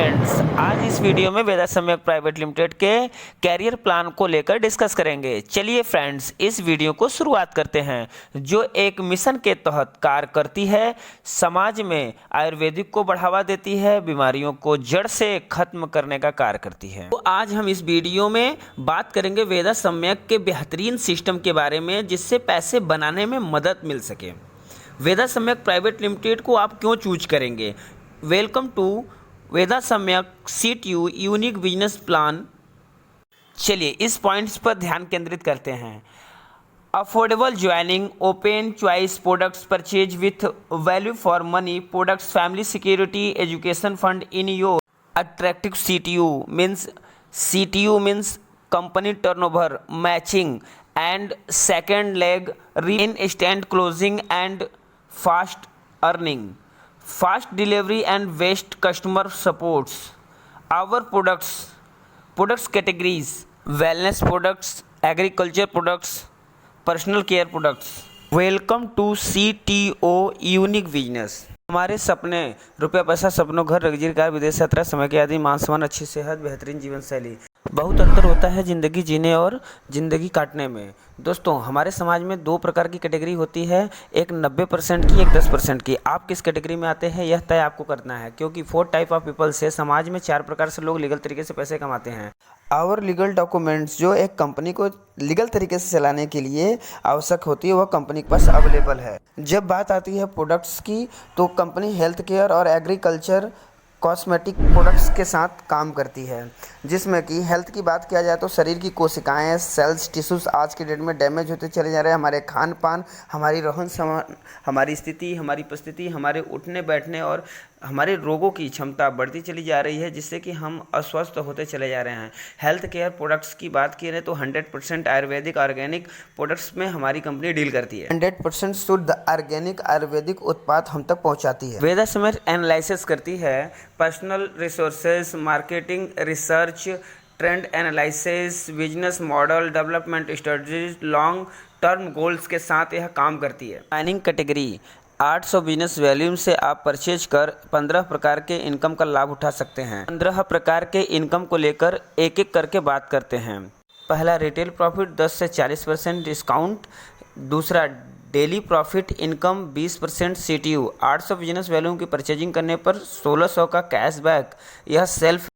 Friends, आज इस video में वेदा सम्यक प्राइवेट लिमिटेड के कैरियर प्लान को लेकर डिस्कस करेंगे। चलिए फ्रेंड्स, इस वीडियो को शुरुआत करते हैं, जो एक मिशन के तहत कार्य करती है, समाज में आयुर्वेदिक को बढ़ावा देती है, बीमारियों को जड़ से खत्म करने का कार्य करती है। तो आज हम इस वीडियो में बात करेंगे वेदा सम्यक के बेहतरीन सिस्टम के बारे में, जिससे पैसे बनाने में मदद मिल सके। वेदा सम्यक प्राइवेट लिमिटेड को आप क्यों चूज करेंगे? वेलकम टू वेदा सम्यक CTU यूनिक बिजनेस प्लान। चलिए इस पॉइंट्स पर ध्यान केंद्रित करते हैं। Affordable joining, open choice products purchase with value for money products, family security, education fund in your attractive CTU means company turnover matching and second leg instant closing and fast earning, fast delivery and best customer supports. Our products categories: wellness products, agriculture products, personal care products. Welcome to CTO unique business. हमारे सपने, रुपया पैसा, सपनों, घर, luxury car, विदेश यात्रा, समय की आदि, मान सम्मान, अच्छी सेहत, बेहतरीन जीवन शैली। बहुत अंतर होता है ज़िंदगी जीने और ज़िंदगी काटने में। दोस्तों, हमारे समाज में दो प्रकार की कैटेगरी होती है, एक 90% की, एक 10% की। आप किस कैटेगरी में आते हैं यह तय आपको करना है, क्योंकि 4 टाइप ऑफ पीपल से समाज में 4 प्रकार से लोग लीगल तरीके से पैसे कमाते हैं। आवर लीगल डॉक्यूमेंट्स, जो एक कंपनी को लीगल तरीके से चलाने के लिए आवश्यक होती है, वह कंपनी के पास अवेलेबल है। जब बात आती है प्रोडक्ट्स की, तो कंपनी हेल्थ केयर और एग्रीकल्चर कॉस्मेटिक प्रोडक्ट्स के साथ काम करती है, जिसमें कि हेल्थ की बात किया जाए तो शरीर की कोशिकाएं, सेल्स, टिश्यूज़ आज के डेट में डैमेज होते चले जा रहे हैं। हमारे खान पान, हमारी रहन सहन, हमारी स्थिति, हमारी परिस्थिति, हमारे उठने बैठने और हमारे रोगों की क्षमता बढ़ती चली जा रही है, जिससे कि हम अस्वस्थ होते चले जा रहे हैं। हेल्थ केयर प्रोडक्ट्स की बात करें तो 100% आयुर्वेदिक ऑर्गेनिक प्रोडक्ट्स में हमारी कंपनी डील करती है। 100% शुद्ध ऑर्गेनिक आयुर्वेदिक उत्पाद हम तक पहुंचाती है। वेदा सम्यक एनालिसिस करती है personal resources, marketing, research, trend analysis, business model development strategies, long term goals के साथ यह काम करती है। माइनिंग कैटेगरी 800 बिजनेस वॉल्यूम से आप परचेज कर 15 प्रकार के इनकम का लाभ उठा सकते हैं। 15 प्रकार के इनकम को लेकर एक एक करके बात करते हैं। पहला, रिटेल प्रॉफिट 10 से 40% डिस्काउंट। दूसरा, daily profit income 20% CTU। 800 business volume की परचेजिंग करने पर 1600 का कैशबैक, यह सेल्फ।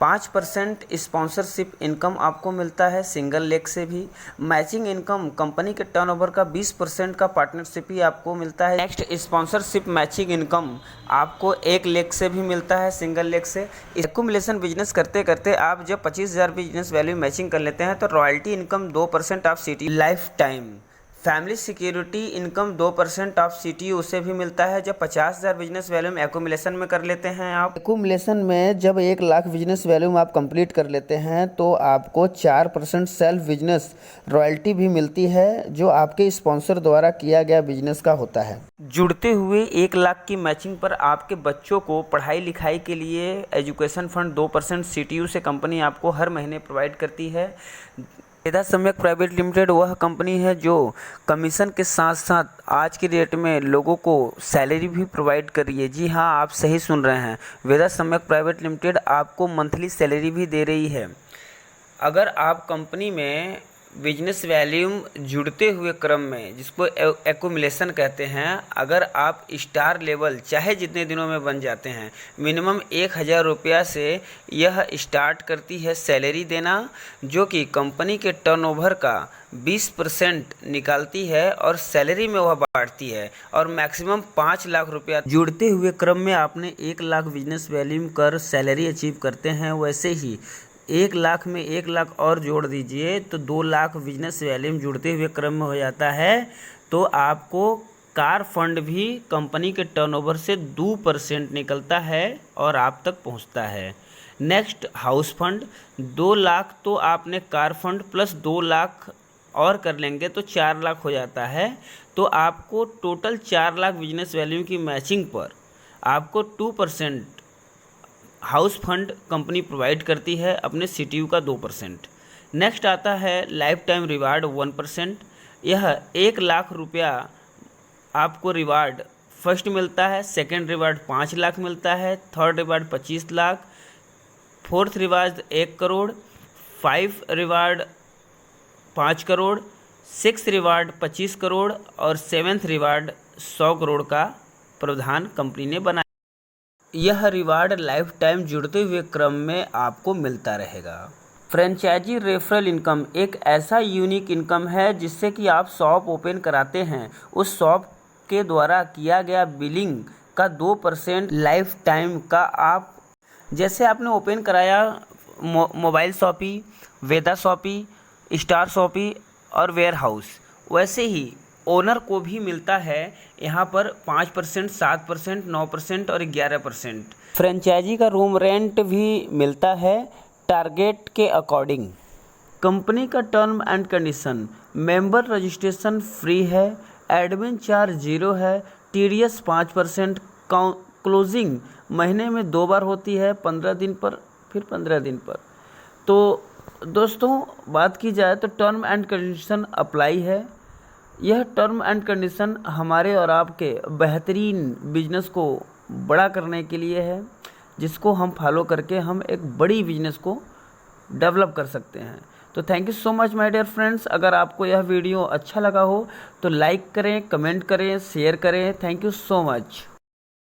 5% स्पॉन्सरशिप इनकम आपको मिलता है सिंगल लेग से भी। मैचिंग इनकम, कंपनी के टर्नओवर का 20% का पार्टनरशिप ही आपको मिलता है। नेक्स्ट, स्पॉन्सरशिप मैचिंग इनकम आपको एक लेग से भी मिलता है, सिंगल लेग से। एक्यूमुलेशन बिजनेस करते करते आप जब 25,000 बिजनेस वैल्यू मैचिंग कर लेते हैं तो royalty income 2% of CTU life time. Family security income 2% of CTU उसे भी मिलता है जब 50,000 बिजनेस वैल्यूम एक्यूमुलेशन में कर लेते हैं। आप एक्यूमुलेशन में जब 1 लाख बिजनेस वैल्यूम आप कंप्लीट कर लेते हैं तो आपको 4% सेल्फ बिजनेस रॉयल्टी भी मिलती है, जो आपके स्पॉन्सर द्वारा किया गया बिजनेस का होता है। जुड़ते हुए 1 लाख की मैचिंग पर आपके बच्चों को पढ़ाई लिखाई के लिए एजुकेशन फंड 2% CTU से कंपनी आपको हर महीने प्रोवाइड करती है। वेदा सम्यक प्राइवेट लिमिटेड वह कंपनी है जो कमीशन के साथ साथ आज की डेट में लोगों को सैलरी भी प्रोवाइड कर रही है। जी हाँ, आप सही सुन रहे हैं, वेदा सम्यक प्राइवेट लिमिटेड आपको मंथली सैलरी भी दे रही है। अगर आप कंपनी में बिजनेस वैल्यूम जुड़ते हुए क्रम में, जिसको एक्यूमुलेशन कहते हैं, अगर आप स्टार लेवल चाहे जितने दिनों में बन जाते हैं, मिनिमम 1,000 रुपया से यह स्टार्ट करती है सैलरी देना, जो कि कंपनी के टर्नओवर का 20% निकालती है और सैलरी में वह बांटती है, और मैक्सिमम 5 लाख रुपया। जुड़ते हुए क्रम में आपने 1 लाख बिजनेस वैल्यूम कर सैलरी अचीव करते हैं, वैसे ही 1 लाख में 1 लाख और जोड़ दीजिए तो 2 लाख बिजनेस वैल्यूम जुड़ते हुए क्रम में हो जाता है। तो आपको कार फंड भी कंपनी के टर्नओवर से 2% निकलता है और आप तक पहुंचता है। नेक्स्ट, हाउस फंड 2 लाख, तो आपने कार फंड प्लस 2 लाख और कर लेंगे तो 4 लाख हो जाता है। तो आपको टोटल 4 लाख बिजनेस वैल्यू की मैचिंग पर आपको 2% हाउस फंड कंपनी प्रोवाइड करती है, अपने CTU का 2%। नेक्स्ट आता है लाइफ टाइम रिवार्ड 1%। यह 1 लाख रुपया आपको रिवार्ड फर्स्ट मिलता है, सेकंड रिवार्ड 5 लाख मिलता है, third reward 25 lakh, fourth reward 1 crore, 5 reward 5 crore, 6 reward 25 crore और 7th रिवार्ड 100 करोड़ का प्रावधान कंपनी ने बनाया। यह रिवार्ड लाइफ टाइम जुड़ते हुए क्रम में आपको मिलता रहेगा। फ्रेंचाइजी रेफरल इनकम एक ऐसा यूनिक इनकम है जिससे कि आप शॉप ओपन कराते हैं, उस शॉप के द्वारा किया गया बिलिंग का 2% लाइफ टाइम का आप, जैसे आपने ओपन कराया मोबाइल शॉपी, वेदा शॉपी, स्टार शॉपी और वेयर हाउस, वैसे ही ओनर को भी मिलता है यहाँ पर 5%, 7%, 9% और 11%। फ्रेंचाइजी का रूम रेंट भी मिलता है टारगेट के अकॉर्डिंग। कंपनी का term and condition, member registration free है, एडमिन चार्ज 0 है, टीडीएस 5%, क्लोजिंग महीने में 2 बार होती है, 15 दिन पर फिर 15 दिन पर। तो दोस्तों बात की जाए तो टर्म एंड कंडीशन अप्लाई है। यह टर्म एंड कंडीशन हमारे और आपके बेहतरीन बिजनेस को बड़ा करने के लिए है, जिसको हम फॉलो करके हम एक बड़ी बिजनेस को डेवलप कर सकते हैं। तो thank you so much my dear friends. अगर आपको यह वीडियो अच्छा लगा हो तो लाइक करें, कमेंट करें, शेयर करें। Thank you so much.